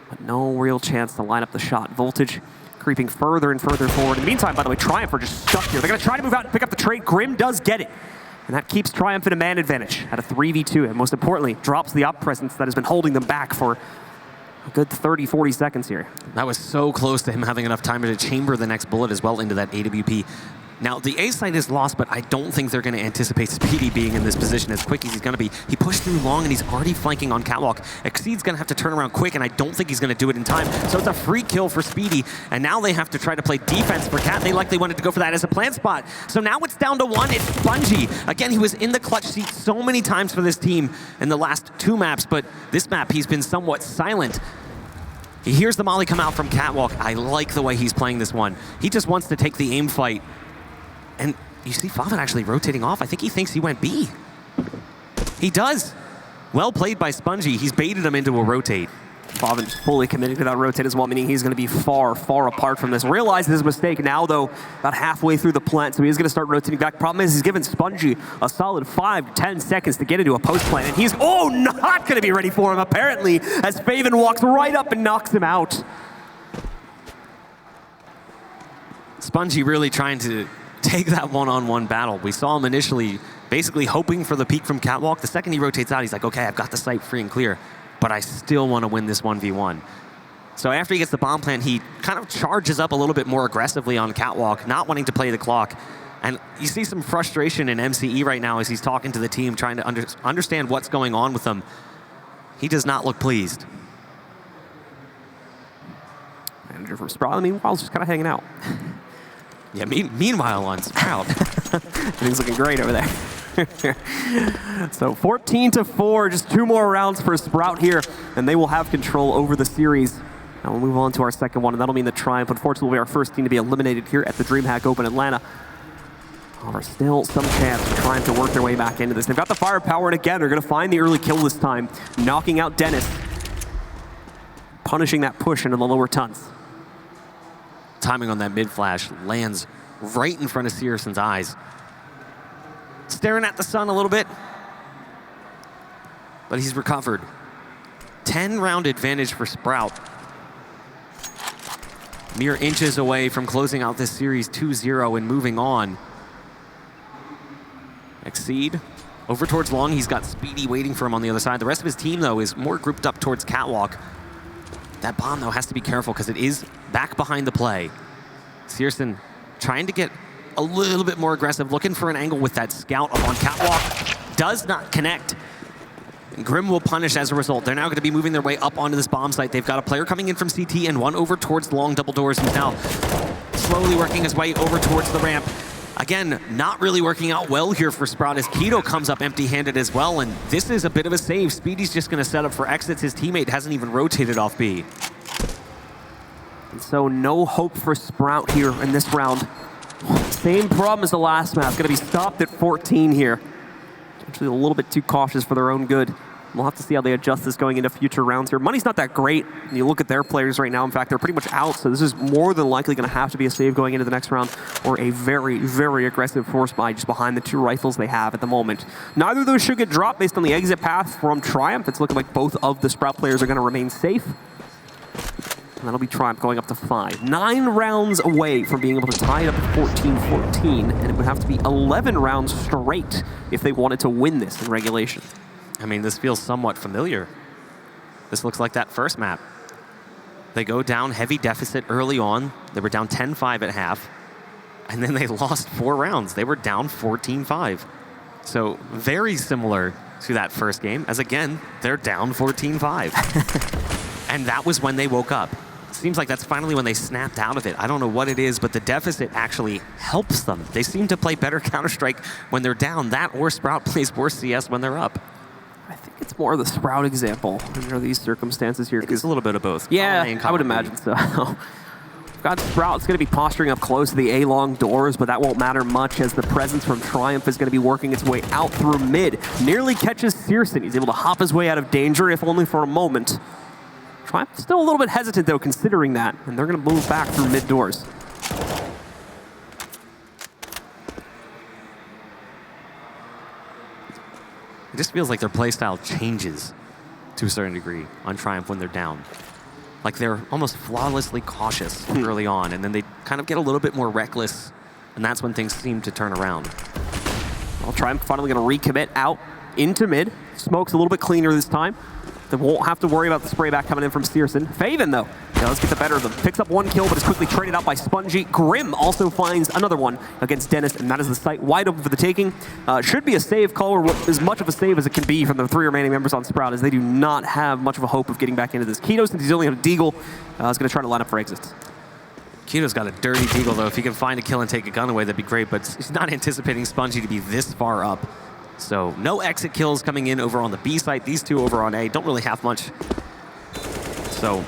But no real chance to line up the shot. Voltage creeping further and further forward. In the meantime, by the way, Triumph are just stuck here. They're going to try to move out and pick up the trade. Grim does get it. And that keeps Triumph in a man advantage at a 3v2. And most importantly, drops the op presence that has been holding them back for a good 30, 40 seconds here. That was so close to him having enough time to chamber the next bullet as well into that AWP. Now, the A side is lost, but I don't think they're going to anticipate Speedy being in this position as quick as he's going to be. He pushed through long, and he's already flanking on Catwalk. Exceed's going to have to turn around quick, and I don't think he's going to do it in time. So it's a free kill for Speedy, and now they have to try to play defense for Cat. They likely wanted to go for that as a plant spot. So now it's down to one. It's Spongy. Again, he was in the clutch seat so many times for this team in the last two maps, but this map, he's been somewhat silent. He hears the molly come out from Catwalk. I like the way he's playing this one. He just wants to take the aim fight. And you see Favin actually rotating off. I think he thinks he went B. He does. Well played by Spongy. He's baited him into a rotate. Favin's fully committed to that rotate as well, meaning he's going to be far, far apart from this. Realizes his mistake now, though, about halfway through the plant, so he's going to start rotating back. Problem is, he's given Spongy a solid 5 to 10 seconds to get into a post plant, and he's, not going to be ready for him, apparently, as Favin walks right up and knocks him out. Spongy really trying to take that one-on-one battle. We saw him initially basically hoping for the peek from Catwalk. The second he rotates out, he's like, okay, I've got the site free and clear, but I still want to win this 1v1. So after he gets the bomb plant, he kind of charges up a little bit more aggressively on catwalk, not wanting to play the clock. And you see some frustration in MCE right now as he's talking to the team, trying to understand what's going on with them. He does not look pleased. Manager from Sprout, meanwhile, is just kind of hanging out. Yeah, meanwhile on Sprout. Everything's looking great over there. So 14-4, just 2 more rounds for Sprout here, and they will have control over the series. Now we'll move on to our second one, and that'll mean the Triumph, unfortunately, will be our first team to be eliminated here at the DreamHack Open Atlanta. However, still some chance for Triumph to work their way back into this. They've got the firepower, and again, they're going to find the early kill this time, knocking out Dennis, punishing that push into the lower tons. Timing on that mid-flash lands right in front of Searson's eyes. Staring at the sun a little bit, but he's recovered. 10-round advantage for Sprout. Mere inches away from closing out this series 2-0 and moving on. Exceed over towards Long. He's got Speedy waiting for him on the other side. The rest of his team, though, is more grouped up towards Catwalk. That bomb, though, has to be careful because it is back behind the play. Searson trying to get a little bit more aggressive, looking for an angle with that scout up on Catwalk. Does not connect. And Grim will punish as a result. They're now going to be moving their way up onto this bomb site. They've got a player coming in from CT and one over towards Long double doors, who's now slowly working his way over towards the ramp. Again, not really working out well here for Sprout as Keto comes up empty-handed as well, and this is a bit of a save. Speedy's just going to set up for exits. His teammate hasn't even rotated off B. And so no hope for Sprout here in this round. Same problem as the last map. Going to be stopped at 14 here. Actually a little bit too cautious for their own good. We'll have to see how they adjust this going into future rounds here. Money's not that great. You look at their players right now. In fact, they're pretty much out, so this is more than likely going to have to be a save going into the next round, or a very, very aggressive force buy just behind the 2 rifles they have at the moment. Neither of those should get dropped based on the exit path from Triumph. It's looking like both of the Sprout players are going to remain safe. And that'll be Triumph going up to 5. 9 rounds away from being able to tie it up at 14-14, and it would have to be 11 rounds straight if they wanted to win this in regulation. I mean, this feels somewhat familiar. This looks like that first map. They go down heavy deficit early on. They were down 10-5 at half, and then they lost 4 rounds. They were down 14-5. So very similar to that first game, as again, they're down 14-5. And that was when they woke up. Seems like that's finally when they snapped out of it. I don't know what it is, but the deficit actually helps them. They seem to play better Counter-Strike when they're down. That or Sprout plays worse CS when they're up. I think it's more the Sprout example under these circumstances here. It's a little bit of both. Yeah, I would imagine so. We've got Sprout's going to be posturing up close to the A-long doors, but that won't matter much as the presence from Triumph is going to be working its way out through mid. Nearly catches Searson. He's able to hop his way out of danger, if only for a moment. Triumph still a little bit hesitant, though, considering that, and they're going to move back through mid doors. It just feels like their playstyle changes to a certain degree on Triumph when they're down. Like they're almost flawlessly cautious early on, and then they kind of get a little bit more reckless, and that's when things seem to turn around. Well, Triumph finally going to recommit out into mid. Smoke's a little bit cleaner this time. They won't have to worry about the spray back coming in from Searson. Faven, though, does get the better of them. Picks up 1 kill, but is quickly traded out by Spongy. Grim also finds another one against Dennis, and that is the site wide open for the taking. Should be a save call, or as much of a save as it can be from the 3 remaining members on Sprout, as they do not have much of a hope of getting back into this. Keto, since he's only on a deagle, is going to try to line up for exits. Keto's got a dirty deagle, though. If he can find a kill and take a gun away, that'd be great, but he's not anticipating Spongy to be this far up. So no exit kills coming in over on the B site. These 2 over on A don't really have much. So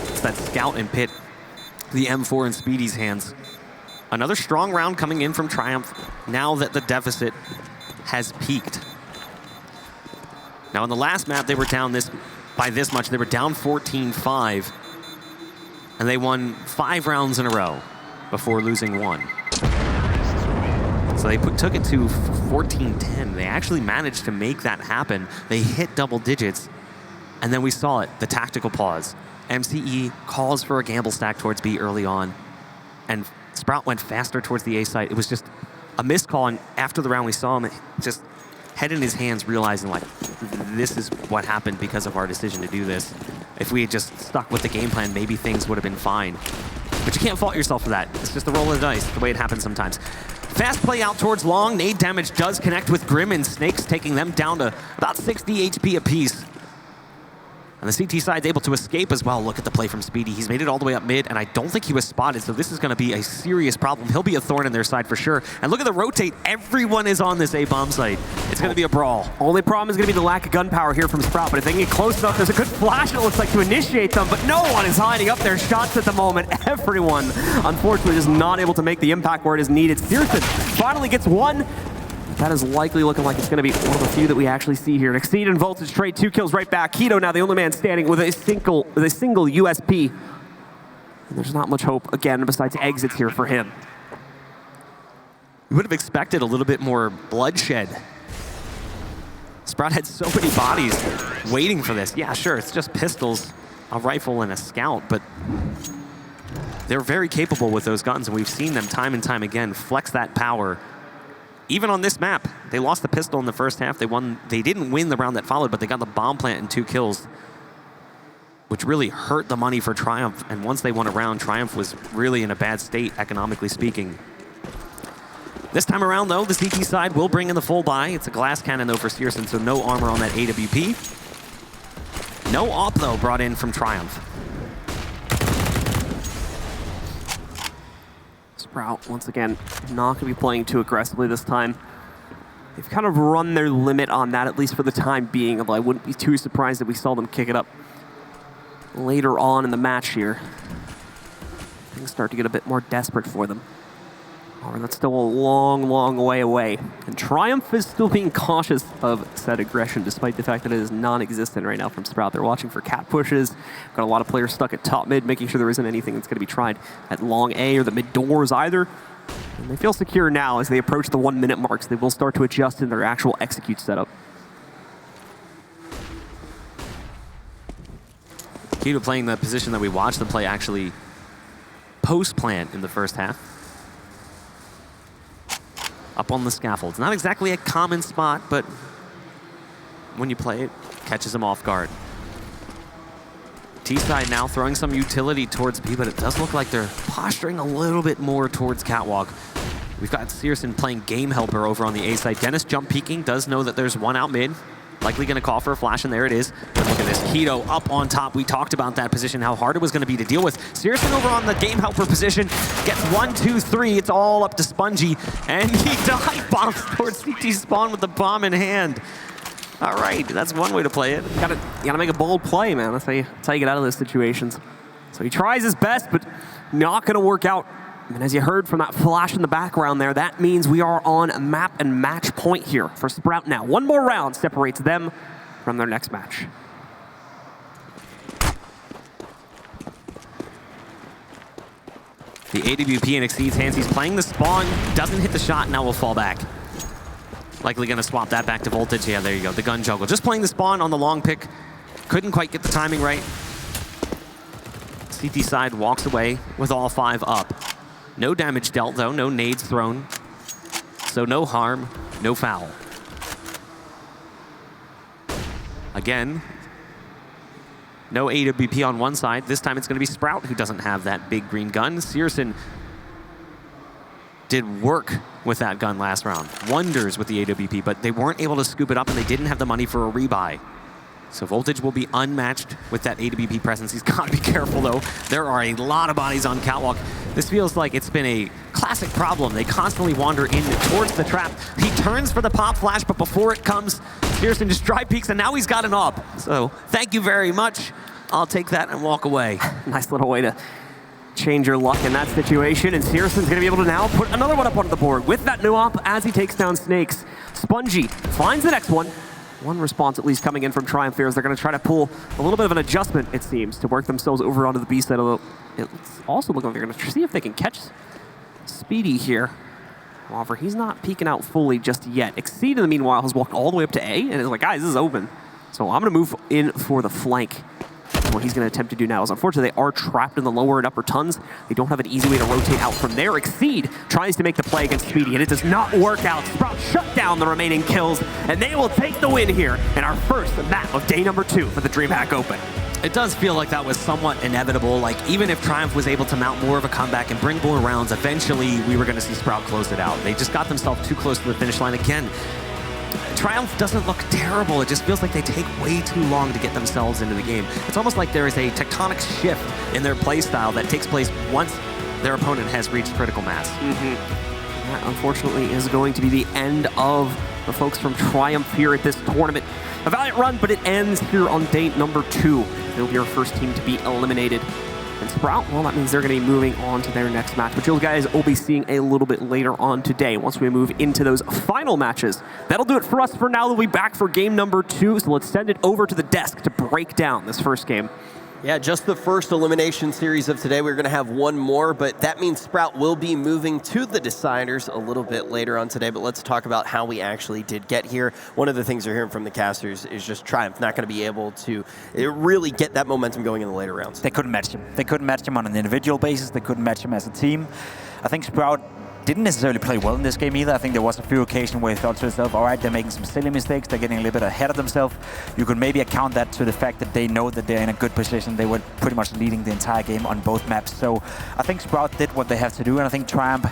it's that Scout and Pit, the M4 in Speedy's hands. Another strong round coming in from Triumph now that the deficit has peaked. Now in the last map, they were down by this much. They were down 14-5. And they won 5 rounds in a row before losing 1. So they took it to 14-10. They actually managed to make that happen. They hit double digits, and then we saw it, the tactical pause. MCE calls for a gamble stack towards B early on, and Sprout went faster towards the A site. It was just a missed call, and after the round we saw him just head in his hands, realizing like, this is what happened because of our decision to do this. If we had just stuck with the game plan, maybe things would have been fine. But you can't fault yourself for that. It's just the roll of the dice, the way it happens sometimes. Fast play out towards long. Nade damage does connect with Grim and Snakes, taking them down to about 60 HP apiece. And the CT side's able to escape as well. Look at the play from Speedy. He's made it all the way up mid, and I don't think he was spotted, so this is going to be a serious problem. He'll be a thorn in their side for sure. And look at the rotate. Everyone is on this A-bomb site. It's going to be a brawl. Only problem is going to be the lack of gunpowder here from Sprout, but if they can get close enough, there's a good flash, it looks like, to initiate them, but no one is lining up their shots at the moment. Everyone, unfortunately, is not able to make the impact where it is needed. Searson finally gets one. That is likely looking like it's going to be one of the few that we actually see here. Exceed and Voltage trade 2 kills right back. Keto now the only man standing with a single USP. And there's not much hope, again, besides exits here for him. We would have expected a little bit more bloodshed. Sprout had so many bodies waiting for this. Yeah, sure, it's just pistols, a rifle, and a scout, but they're very capable with those guns, and we've seen them time and time again flex that power. Even on this map, they lost the pistol in the first half. They didn't win the round that followed, but they got the bomb plant and 2 kills, which really hurt the money for Triumph. And once they won a round, Triumph was really in a bad state, economically speaking. This time around, though, the CT side will bring in the full buy. It's a glass cannon, though, for Searson, so no armor on that AWP. No AWP, though, brought in from Triumph. Sprout, once again, not going to be playing too aggressively this time. They've kind of run their limit on that, at least for the time being, although I wouldn't be too surprised if we saw them kick it up later on in the match here. Things start to get a bit more desperate for them. However, that's still a long, long way away. And Triumph is still being cautious of said aggression, despite the fact that it is non-existent right now from Sprout. They're watching for cat pushes. Got a lot of players stuck at top mid, making sure there isn't anything that's going to be tried at long A or the mid doors either. And they feel secure now as they approach the 1 minute marks. They will start to adjust in their actual execute setup. Keto playing the position that we watched them play actually post-plant in the first half. Up on the scaffolds. Not exactly a common spot, but when you play it, catches them off guard. T-side now throwing some utility towards B, but it does look like they're posturing a little bit more towards Catwalk. We've got Searson playing game helper over on the A side. Dennis jump peeking, does know that there's one out mid. Likely going to call for a flash, and there it is. But look at this, Keto up on top. We talked about that position, how hard it was going to be to deal with. Searson over on the game helper position, gets 1, 2, 3. It's all up to Spongy, and he dive bombs towards CT spawn with the bomb in hand. All right, that's one way to play it. You gotta make a bold play, man. That's how you get out of those situations. So he tries his best, but not going to work out. And as you heard from that flash in the background there, that means we are on a map and match point here for Sprout now. One more round separates them from their next match. The AWP in Exceed's hands. He's playing the spawn, doesn't hit the shot, now will fall back. Likely going to swap that back to Voltage. Yeah, there you go, the gun juggle. Just playing the spawn on the long pick. Couldn't quite get the timing right. CT side walks away with all 5 up. No damage dealt, though. No nades thrown. So no harm, no foul. Again, no AWP on one side. This time it's going to be Sprout who doesn't have that big green gun. Searson did work with that gun last round. Wonders with the AWP, but they weren't able to scoop it up, and they didn't have the money for a rebuy. So Voltage will be unmatched with that AWP presence. He's got to be careful, though. There are a lot of bodies on Catwalk. This feels like it's been a classic problem. They constantly wander in towards the trap. He turns for the pop flash, but before it comes, Searson just dry peeks, and now he's got an up. So thank you very much. I'll take that and walk away. Nice little way to change your luck in that situation, and Searson's going to be able to now put another one up onto the board with that new op as he takes down Snakes. Spongy finds the next one. One response at least coming in from Triumph here as they're going to try to pull a little bit of an adjustment, it seems, to work themselves over onto the B side. Although it's also looking like they're going to see if they can catch Speedy here. However, he's not peeking out fully just yet. Exceed, in the meanwhile, has walked all the way up to A and is like, guys, this is open. So I'm going to move in for the flank. And what he's going to attempt to do now is, unfortunately, they are trapped in the lower and upper tons. They don't have an easy way to rotate out from there. Exceed tries to make the play against Speedy, and it does not work out. Sprout shut down the remaining kills, and they will take the win here in our first map of day number 2 for the DreamHack Open. It does feel like that was somewhat inevitable. Like, even if Triumph was able to mount more of a comeback and bring more rounds, eventually we were going to see Sprout close it out. They just got themselves too close to the finish line again. Triumph doesn't look terrible. It just feels like they take way too long to get themselves into the game. It's almost like there is a tectonic shift in their play style that takes place once their opponent has reached critical mass. That, unfortunately, is going to be the end of the folks from Triumph here at this tournament. A valiant run, but it ends here on day number 2. They'll be our first team to be eliminated. And Sprout, well, that means they're going to be moving on to their next match, which you guys will be seeing a little bit later on today once we move into those final matches. That'll do it for us for now. We'll be back for game number 2, so let's send it over to the desk to break down this first game. Yeah, just the first elimination series of today. We're going to have one more, but that means Sprout will be moving to the deciders a little bit later on today. But let's talk about how we actually did get here. One of the things we're hearing from the casters is just Triumph not going to be able to really get that momentum going in the later rounds. They couldn't match him. They couldn't match him on an individual basis. They couldn't match him as a team. I think Sprout didn't necessarily play well in this game either. I think there was a few occasions where he thought to himself, all right, they're making some silly mistakes, they're getting a little bit ahead of themselves. You could maybe account that to the fact that they know that they're in a good position. They were pretty much leading the entire game on both maps. So I think Sprout did what they have to do, and I think Triumph,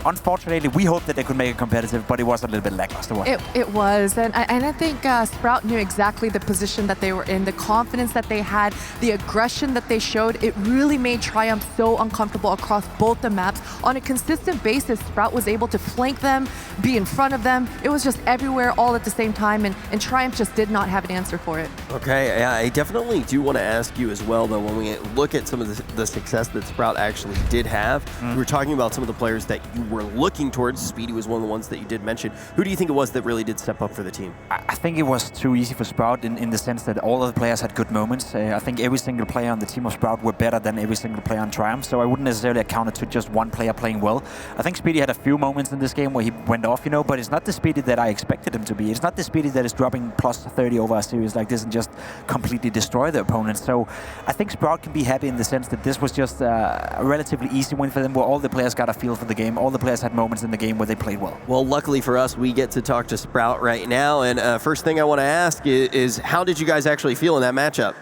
unfortunately, we hoped that they could make it competitive, but it was a little bit lackluster. It was, and I think Sprout knew exactly the position that they were in, the confidence that they had, the aggression that they showed. It really made Triumph so uncomfortable across both the maps. On a consistent basis, Sprout was able to flank them, be in front of them. It was just everywhere all at the same time, and Triumph just did not have an answer for it. Okay, yeah, I definitely do want to ask you as well, though, when we look at some of the success that Sprout actually did have, we were talking about some of the players that you were looking towards. Speedy was one of the ones that you did mention. Who do you think it was that really did step up for the team? I think it was too easy for Sprout in the sense that all of the players had good moments. I think every single player on the team of Sprout were better than every single player on Triumph, so I wouldn't necessarily account it to just one player playing well. I think Speedy had a few moments in this game where he went off, but it's not the Speedy that I expected him to be. It's not the Speedy that is dropping plus 30 over a series like this and just completely destroy the opponent. So I think Sprout can be happy in the sense that this was just a relatively easy win for them, where all the players got a feel for the game. All the players had moments in the game where they played well. Well, luckily for us, we get to talk to Sprout right now. And first thing I want to ask is how did you guys actually feel in that matchup?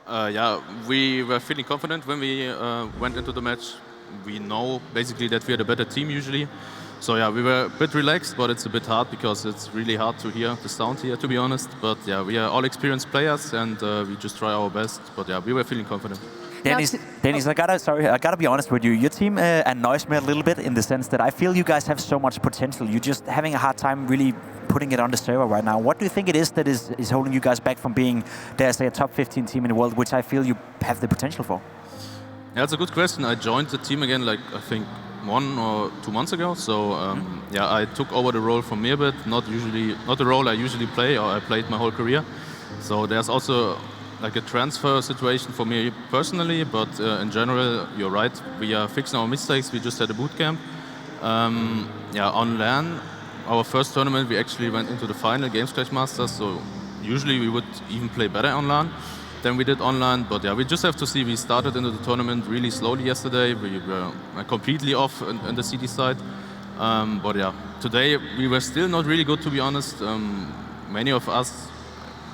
Yeah, we were feeling confident when we went into the match. We know basically that we are the better team usually. So yeah, we were a bit relaxed, but it's a bit hard because it's really hard to hear the sound here, to be honest. But yeah, we are all experienced players and we just try our best. But yeah, we were feeling confident. Dennis, I gotta be honest with you. Your team annoys me a little bit in the sense that I feel you guys have so much potential. You're just having a hard time really putting it on the server right now. What do you think it is that is holding you guys back from being, dare I say, a top 15 team in the world, which I feel you have the potential for? Yeah, that's a good question. I joined the team again, like I think 1 or 2 months ago. So yeah, I took over the role from Mirbit. Not the role I usually play or I played my whole career. So there's also like a transfer situation for me personally, but in general, you're right. We are fixing our mistakes. We just had a boot camp. Yeah, on LAN, our first tournament, we actually went into the final Games Clash Masters. So usually we would even play better on LAN than we did online. But yeah, we just have to see. We started into the tournament really slowly yesterday. We were completely off in the CD side. But yeah, today we were still not really good, to be honest. Many of us,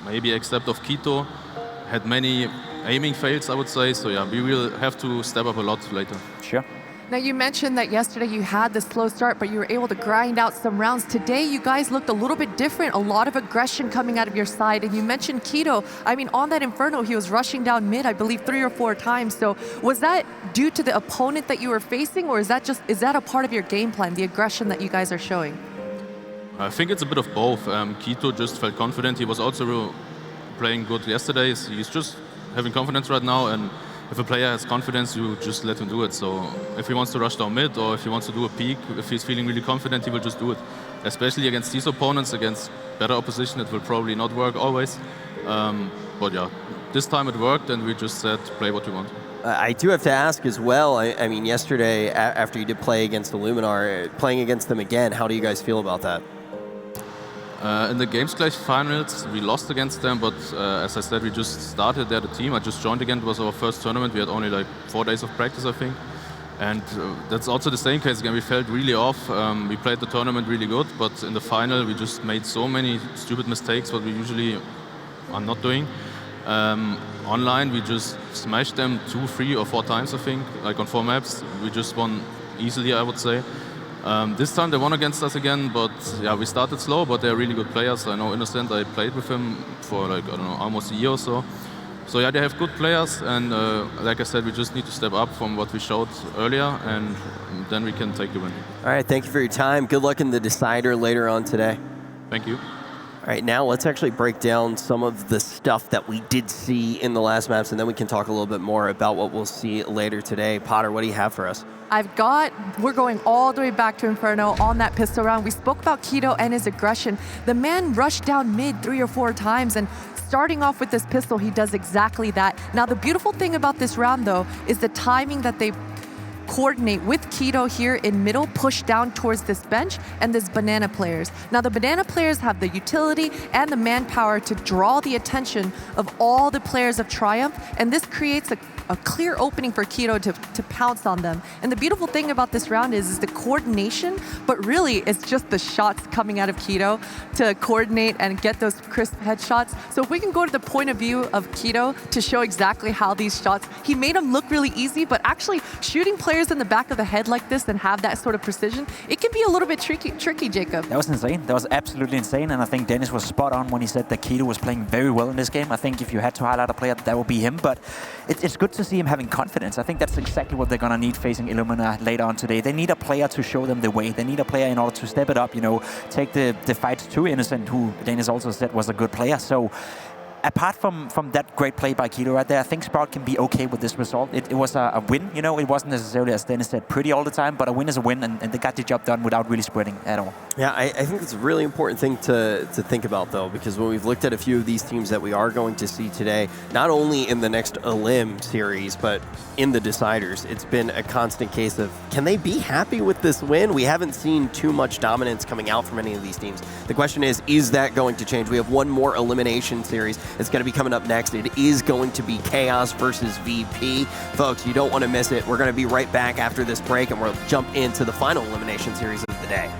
maybe except of Quito, had many aiming fails, I would say. So yeah, we will have to step up a lot later. Sure. Now, you mentioned that yesterday you had the slow start, but you were able to grind out some rounds. Today, you guys looked a little bit different, a lot of aggression coming out of your side. And you mentioned Quito. I mean, on that Inferno, he was rushing down mid, I believe, 3 or 4 times. So was that due to the opponent that you were facing, or is that a part of your game plan, the aggression that you guys are showing? I think it's a bit of both. Quito just felt confident. He was also playing good yesterday. He's just having confidence right now, and if a player has confidence, you just let him do it. So if he wants to rush down mid or if he wants to do a peak, if he's feeling really confident, he will just do it. Especially against these opponents, against better opposition, it will probably not work always. But yeah, this time it worked, and we just said, play what you want. I do have to ask as well, I mean, yesterday, after you did play against Illuminar, playing against them again, how do you guys feel about that? In the Games Clash finals, we lost against them, but as I said, we just started there, the team. I just joined again. It was our first tournament. We had only like 4 days of practice, I think. And that's also the same case again. We felt really off. We played the tournament really good, but in the final, we just made so many stupid mistakes, what we usually are not doing. Online, we just smashed them 2, 3, or 4 times, I think, like on 4 maps. We just won easily, I would say. This time they won against us again, but yeah, we started slow, but they're really good players. I know Innocent, I played with him for like, I don't know, almost a year or so. So yeah, they have good players, and like I said, we just need to step up from what we showed earlier, and then we can take the win. All right, thank you for your time. Good luck in the decider later on today. Thank you. All right, now let's actually break down some of the stuff that we did see in the last maps, and then we can talk a little bit more about what we'll see later today. Potter, what do you have for us? We're going all the way back to Inferno on that pistol round. We spoke about Keto and his aggression. The man rushed down mid 3 or 4 times, and starting off with this pistol, he does exactly that. Now, the beautiful thing about this round, though, is the timing that they coordinate with Keto here in middle, push down towards this bench, and this banana players. Now, the banana players have the utility and the manpower to draw the attention of all the players of Triumph, and this creates a clear opening for Keto to pounce on them. And the beautiful thing about this round is the coordination, but really it's just the shots coming out of Keto to coordinate and get those crisp headshots. So if we can go to the point of view of Keto to show exactly how these shots, he made them look really easy, but actually shooting players in the back of the head like this and have that sort of precision, it can be a little bit tricky, Jacob. That was insane. That was absolutely insane, and I think Dennis was spot on when he said that Keto was playing very well in this game. I think if you had to highlight a player, that would be him, but it's good to see him having confidence. I think that's exactly what they're going to need facing Illumina later on today. They need a player to show them the way. They need a player in order to step it up, take the fights to Innocent, who Dennis also said was a good player. So apart from that great play by Keto right there, I think Sprout can be okay with this result. It was a win, It wasn't necessarily, as Dennis said, pretty all the time, but a win is a win, and they got the job done without really spreading at all. Yeah, I think it's a really important thing to think about, though, because when we've looked at a few of these teams that we are going to see today, not only in the next Elim series, but in the deciders, it's been a constant case of, can they be happy with this win? We haven't seen too much dominance coming out from any of these teams. The question is that going to change? We have one more elimination series. It's going to be coming up next. It is going to be Chaos versus VP. Folks, you don't want to miss it. We're going to be right back after this break, and we'll jump into the final elimination series of the day.